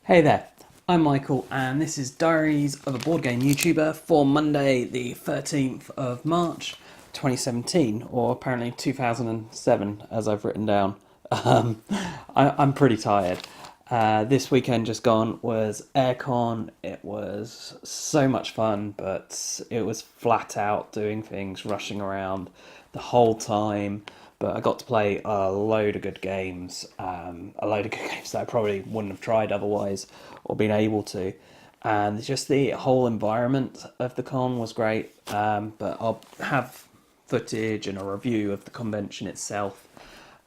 Hey there, I'm Michael and this is Diaries of a Board Game YouTuber for Monday the 13th of March 2017, or apparently 2007 as I've written down. Um, I'm pretty tired. This weekend just gone was Aircon. It was so much fun, but it was flat out doing things, rushing around the whole time. But I got to play a load of good games, that I probably wouldn't have tried otherwise or been able to. And just the whole environment of the con was great. But I'll have footage and a review of the convention itself,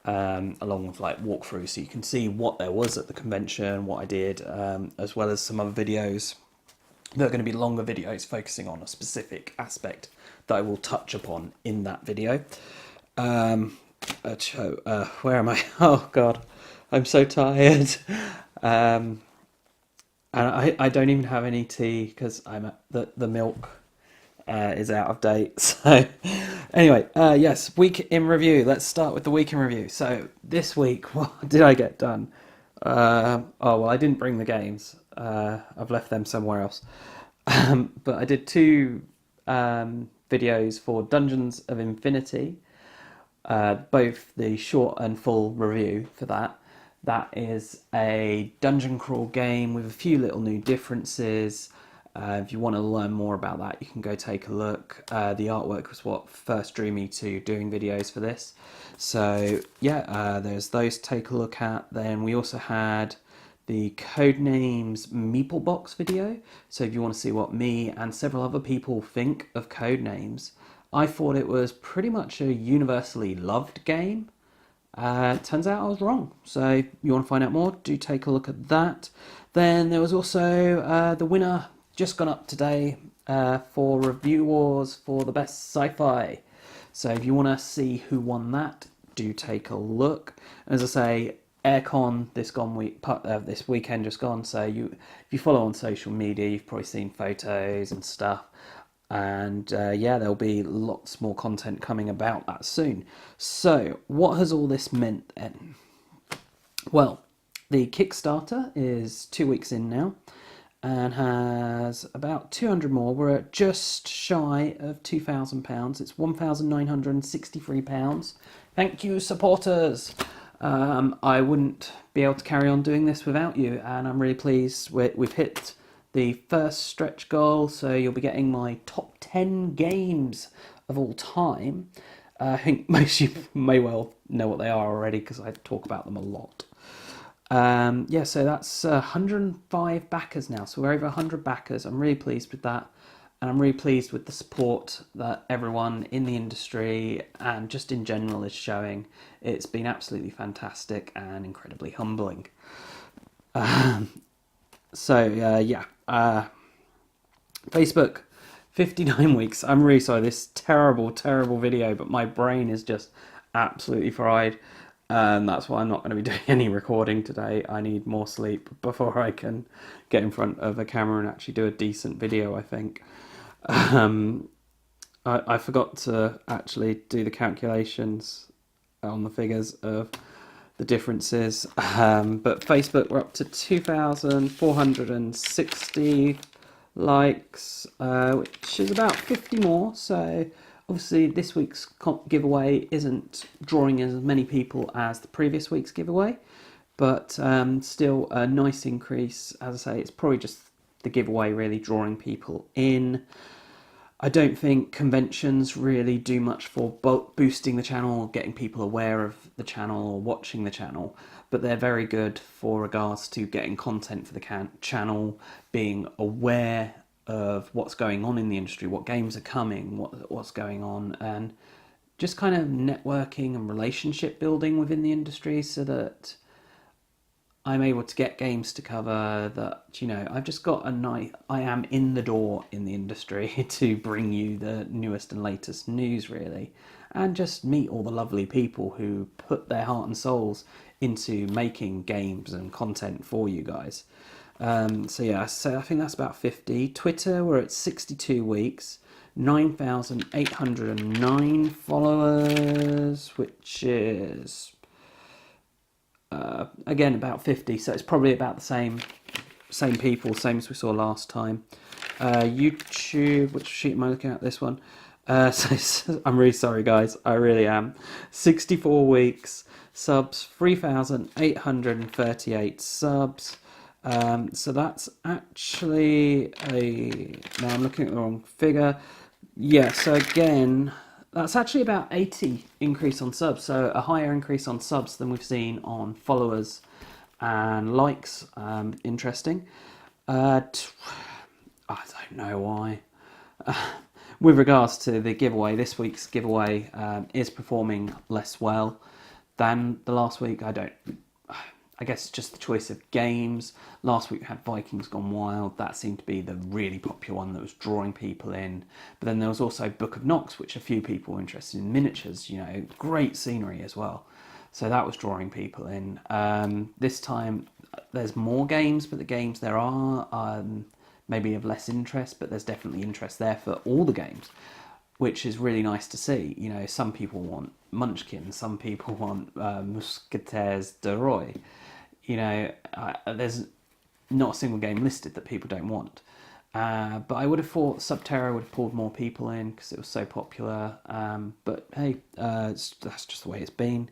along with like walkthrough, so you can see what there was at the convention, what I did, as well as some other videos. There are going to be longer videos focusing on a specific aspect that I will touch upon in that video. Where am I? Oh God, I'm so tired. And I don't even have any tea because I'm at the milk is out of date. So anyway, yes, week in review. Let's start with the week in review. So this week, what did I get done? Oh well, I didn't bring the games. I've left them somewhere else. But I did two videos for Dungeons of Infinity, both the short and full review for that. That is a dungeon crawl game with a few little new differences. If you want to learn more about that, you can go take a look. The artwork was what first drew me to doing videos for this. So yeah, there's those to take a look at. Then we also had the Codenames Meeple Box video. So if you want to see what me and several other people think of Codenames, I thought it was pretty much a universally loved game. Turns out I was wrong. So if you want to find out more, do take a look at that. Then there was also the winner just gone up today for Review Wars for the best sci-fi. So if you want to see who won that, do take a look. As I say, Aircon this weekend just gone. So if you follow on social media, you've probably seen photos and stuff. And yeah, there'll be lots more content coming about that soon. So what has all this meant then? Well, the Kickstarter is 2 weeks in now and has about 200 more. We're at just shy of £2,000. It's £1,963. Thank you, supporters. I wouldn't be able to carry on doing this without you, and I'm really pleased we've hit the first stretch goal, so you'll be getting my top 10 games of all time. I think most of you may well know what they are already because I talk about them a lot. Yeah, so that's 105 backers now, so we're over 100 backers. I'm really pleased with that, and I'm really pleased with the support that everyone in the industry and just in general is showing. It's been absolutely fantastic and incredibly humbling. So yeah, Facebook, 59 weeks. I'm really sorry, this terrible, terrible video, but my brain is just absolutely fried. And that's why I'm not going to be doing any recording today. I need more sleep before I can get in front of a camera and actually do a decent video, I think. I forgot to actually do the calculations on the figures of the differences. But Facebook, we're up to 2,460 likes, which is about 50 more. So obviously this week's giveaway isn't drawing as many people as the previous week's giveaway, but still a nice increase. As I say, it's probably just the giveaway really drawing people in. I don't think conventions really do much for boosting the channel, getting people aware of the channel or watching the channel, but they're very good for regards to getting content for the channel, being aware of what's going on in the industry, what games are coming, what's going on, and just kind of networking and relationship building within the industry so that I'm able to get games to cover that, I've just got I am in the door in the industry to bring you the newest and latest news, really, and just meet all the lovely people who put their heart and souls into making games and content for you guys. So yeah, so I think that's about 50. Twitter, we're at 62 weeks, 9,809 followers, which is again about 50, so it's probably about the same same people, same as we saw last time. YouTube, which sheet am I looking at? This one. So I'm really sorry, guys. I really am. 64 weeks, subs, 3,838 subs. So that's actually now I'm looking at the wrong figure. Yeah, so again, that's actually about 80 increase on subs. So a higher increase on subs than we've seen on followers and likes. Interesting. I don't know why. With regards to the giveaway, this week's giveaway is performing less well than the last week. I guess just the choice of games. Last week we had Vikings Gone Wild. That seemed to be the really popular one that was drawing people in. But then there was also Book of Nox, which a few people were interested in. Miniatures, you know, great scenery as well. So that was drawing people in. This time there's more games, but the games there are maybe of less interest, but there's definitely interest there for all the games, which is really nice to see. You know, some people want Munchkin, some people want Mousquetaires de Roy. You know, there's not a single game listed that people don't want. But I would have thought Subterra would have pulled more people in because it was so popular. But hey, that's just the way it's been.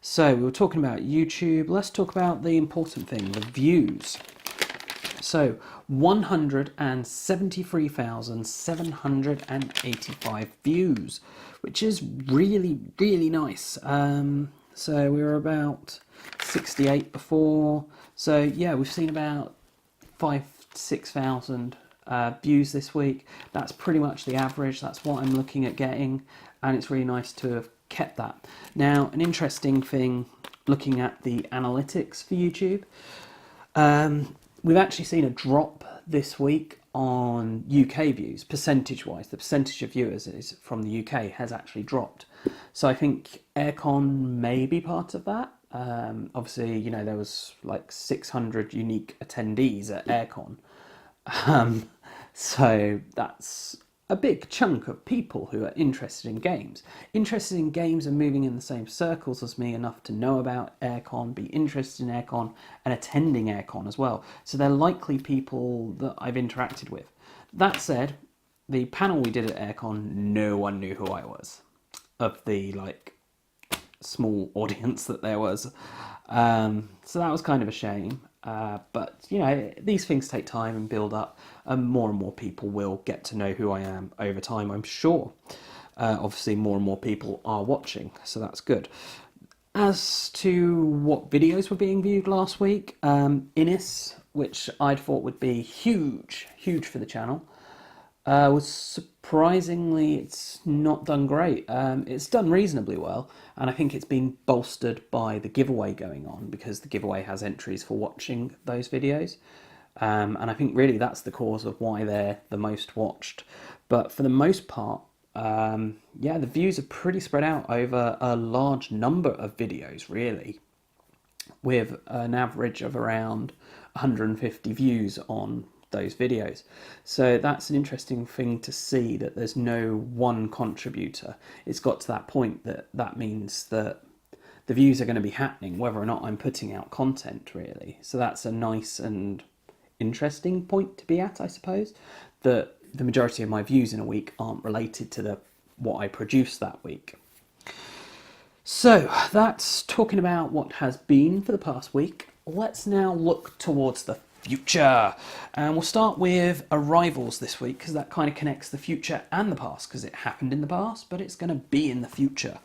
So we were talking about YouTube. Let's talk about the important thing, the views. So 173,785 views, which is really, really nice. So we were about 68 before. So yeah, we've seen about 6,000 views this week. That's pretty much the average. That's what I'm looking at getting, and it's really nice to have kept that. Now, an interesting thing looking at the analytics for YouTube. We've actually seen a drop this week on UK views, percentage-wise. The percentage of viewers is from the UK has actually dropped. So I think Aircon may be part of that. Obviously, you know, there was like 600 unique attendees at Aircon. So that's a big chunk of people who are interested in games. Interested in games and moving in the same circles as me enough to know about Aircon, be interested in Aircon, and attending Aircon as well. So they're likely people that I've interacted with. That said, the panel we did at Aircon, no one knew who I was, of the like small audience that there was. So that was kind of a shame. But, you know, these things take time and build up, and more people will get to know who I am over time, I'm sure. Obviously, more and more people are watching, so that's good. As to what videos were being viewed last week, Innis, which I'd thought would be huge for the channel, was surprisingly, it's not done great. It's done reasonably well, and I think it's been bolstered by the giveaway going on, because the giveaway has entries for watching those videos. And I think really that's the cause of why they're the most watched. But for the most part, yeah, the views are pretty spread out over a large number of videos, really, with an average of around 150 views on those videos. So that's an interesting thing to see, that there's no one contributor. It's got to that point that means that the views are going to be happening whether or not I'm putting out content, really. So that's a nice and interesting point to be at, I suppose, that the majority of my views in a week aren't related to what I produce that week. So that's talking about what has been for the past week. Let's now look towards the future, and we'll start with arrivals this week, because that kind of connects the future and the past, because it happened in the past but it's going to be in the future.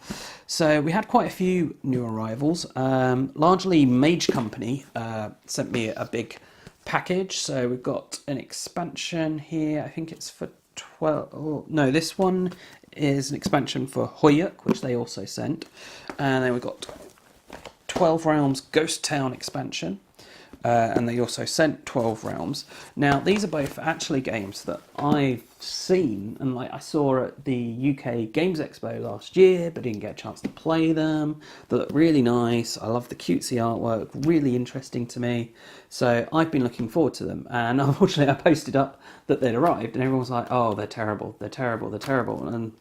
So we had quite a few new arrivals. Largely Mage Company sent me a big package. So we've got an expansion here. I think it's for 12. Oh, no, this one is an expansion for Hoyuk, which they also sent. And then we've got 12 Realms Ghost Town expansion. And they also sent 12 Realms. Now, these are both actually games that I've seen, and like I saw at the UK Games Expo last year, but didn't get a chance to play them. They look really nice. I love the cutesy artwork, really interesting to me. So I've been looking forward to them. And unfortunately, I posted up that they'd arrived, and everyone was like, "Oh, they're terrible, they're terrible, they're terrible." And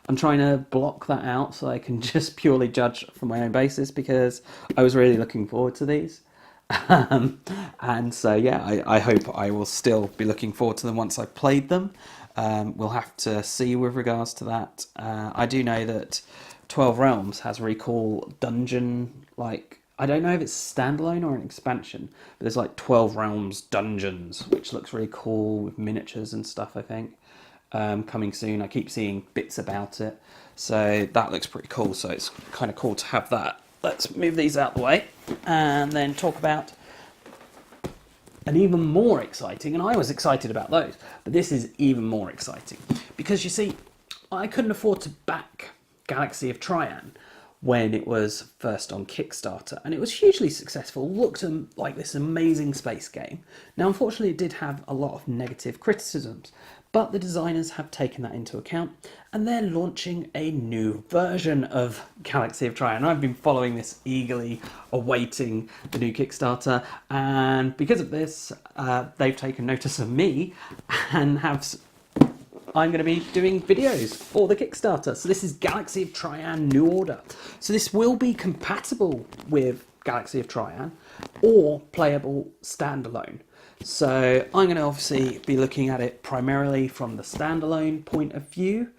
I'm trying to block that out so I can just purely judge from my own basis, because I was really looking forward to these. And so, yeah, I hope I will still be looking forward to them once I've played them. We'll have to see with regards to that. I do know that 12 Realms has a really cool dungeon, like, I don't know if it's standalone or an expansion, but there's like 12 Realms dungeons, which looks really cool with miniatures and stuff, I think. Coming soon. I keep seeing bits about it. So that looks pretty cool. So it's kind of cool to have that. Let's move these out the way and then talk about an even more exciting, and I was excited about those, but this is even more exciting because you see, I couldn't afford to back Galaxy of Trian when it was first on Kickstarter, and it was hugely successful, looked like this amazing space game. Now, unfortunately, it did have a lot of negative criticisms, but the designers have taken that into account, and they're launching a new version of Galaxy of Trian. I've been following this eagerly, awaiting the new Kickstarter, and because of this, they've taken notice of me and I'm going to be doing videos for the Kickstarter. So this is Galaxy of Trian New Order. So this will be compatible with Galaxy of Trian or playable standalone. So I'm going to obviously be looking at it primarily from the standalone point of view.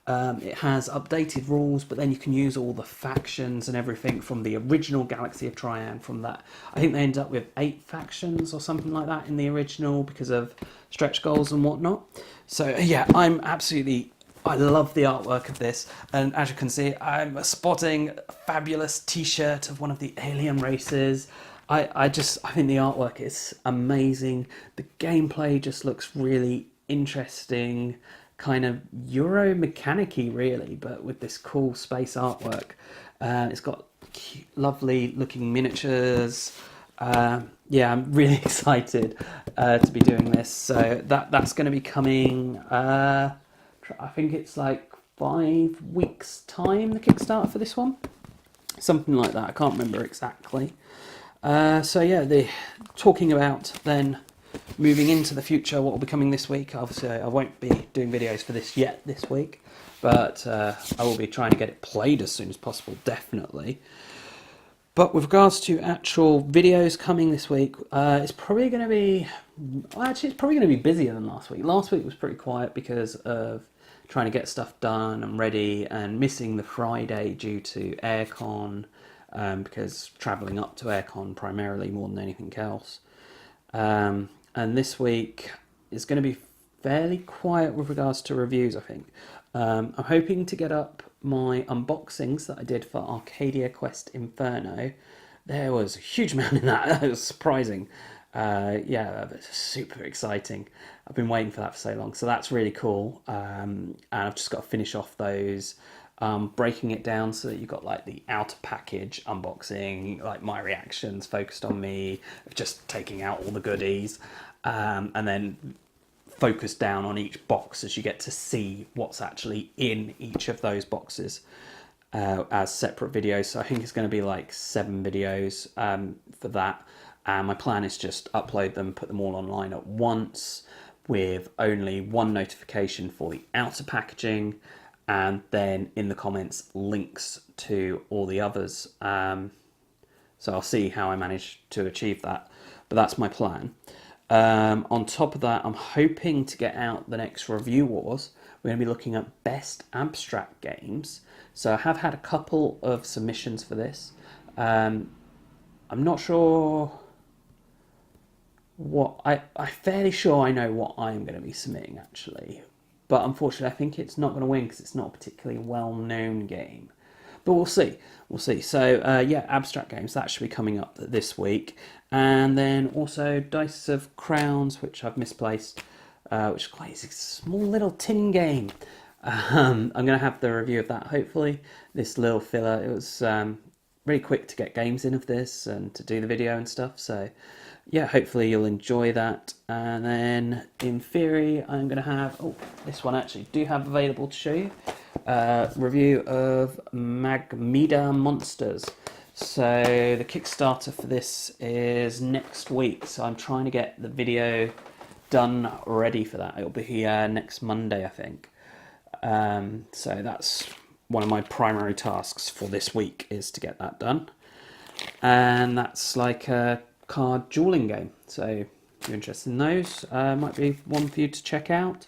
It has updated rules, but then you can use all the factions and everything from the original Galaxy of Trian from that. I think they ended up with 8 factions or something like that in the original because of stretch goals and whatnot. So yeah, I love the artwork of this, and as you can see, I'm spotting a fabulous t-shirt of one of the alien races. I think the artwork is amazing. The gameplay just looks really interesting, kind of Euro mechanic-y really, but with this cool space artwork. It's got cute, lovely looking miniatures. Yeah, I'm really excited to be doing this. So that's going to be coming. I think it's like 5 weeks time, the Kickstarter for this one, something like that. I can't remember exactly. So yeah, talking about then moving into the future, what will be coming this week. Obviously, I won't be doing videos for this yet this week, but I will be trying to get it played as soon as possible, definitely. But with regards to actual videos coming this week, it's probably going to be... Well, actually, it's probably going to be busier than last week. Last week was pretty quiet because of trying to get stuff done and ready and missing the Friday due to Aircon, because travelling up to Aircon primarily more than anything else. And this week is going to be fairly quiet with regards to reviews, I think. I'm hoping to get up my unboxings that I did for Arcadia Quest Inferno. There was a huge amount in that. It was surprising. Yeah, super exciting. I've been waiting for that for so long, so that's really cool. And I've just got to finish off those, breaking it down so that you've got like the outer package unboxing, like my reactions focused on me, just taking out all the goodies, and then focus down on each box as you get to see what's actually in each of those boxes as separate videos. So I think it's going to be like 7 videos for that. And my plan is just upload them, put them all online at once with only one notification for the outer packaging, and then in the comments links to all the others. So I'll see how I manage to achieve that, but that's my plan. On top of that, I'm hoping to get out the next Review Wars. We're going to be looking at best abstract games. So I have had a couple of submissions for this. I'm not sure what... I'm fairly sure I know what I'm going to be submitting, actually. But unfortunately, I think it's not going to win because it's not a particularly well-known game. But we'll see. We'll see. So, yeah, abstract games, that should be coming up this week. And then also Dice of Crowns, which I've misplaced, which is quite a small little tin game. I'm going to have the review of that, hopefully. This little filler, it was really quick to get games in of this and to do the video and stuff. So, yeah, hopefully you'll enjoy that. And then, in theory, I'm going to have... Oh, this one actually do have available to show you. Review of Magmeda Monsters. So the Kickstarter for this is next week, so I'm trying to get the video done ready for that. It'll be next Monday, I think. So that's one of my primary tasks for this week, is to get that done. And that's like card dueling game. So if you're interested in those, might be one for you to check out.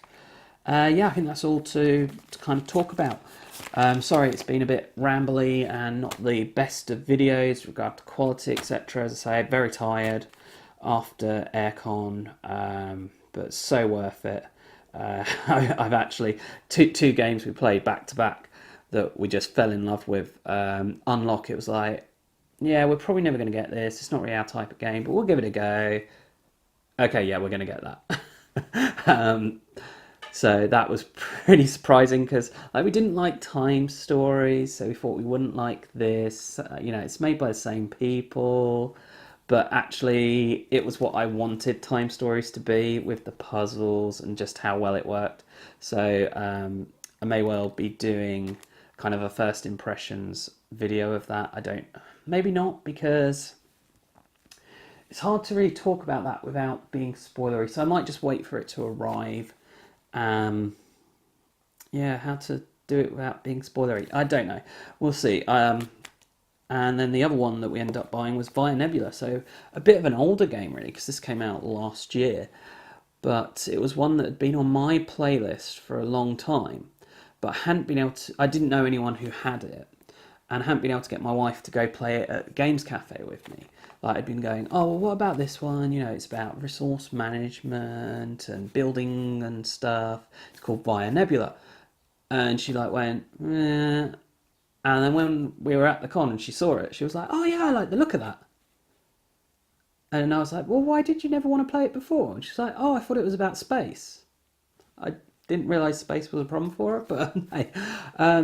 Yeah, I think that's all to kind of talk about. Sorry, it's been a bit rambly and not the best of videos with regard to quality, etc. As I say, very tired after Aircon, but so worth it. I've actually two games we played back to back that we just fell in love with. Unlock, it was like, yeah, we're probably never going to get this. It's not really our type of game, but we'll give it a go. Okay, yeah, we're going to get that. So that was pretty surprising because like we didn't like time stories, so we thought we wouldn't like this. It's made by the same people, but actually it was what I wanted time stories to be with the puzzles and just how well it worked. So I may well be doing kind of a first impressions video of that. Maybe not, because it's hard to really talk about that without being spoilery. So I might just wait for it to arrive. How to do it without being spoilery, I don't know. We'll see. And then the other one that we ended up buying was via Nebula. So a bit of an older game, really, because this came out last year. But it was one that had been on my playlist for a long time. But I didn't know anyone who had it. And I hadn't been able to get my wife to go play it at Games Cafe with me. Like, I'd been going, oh, well, what about this one? It's about resource management and building and stuff. It's called Via Nebula. And she went, eh. And then when we were at the con and she saw it, she was like, oh yeah, I like the look of that. And I was like, well, why did you never want to play it before? And she's like, oh, I thought it was about space. I didn't realise space was a problem for her, but hey.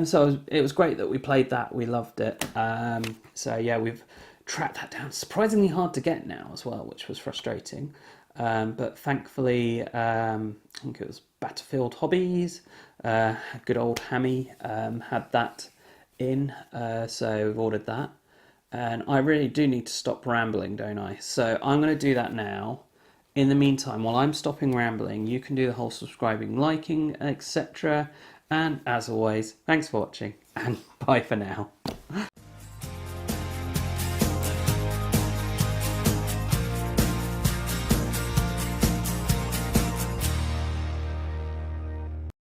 So it was great that we played that. We loved it. So yeah, we've tracked that down. Surprisingly hard to get now as well, which was frustrating. But thankfully, I think it was Battlefield Hobbies. Good old Hammy had that in, so we've ordered that. And I really do need to stop rambling, don't I? So I'm going to do that now. In the meantime, while I'm stopping rambling, you can do the whole subscribing, liking, etc. And as always, thanks for watching, and bye for now.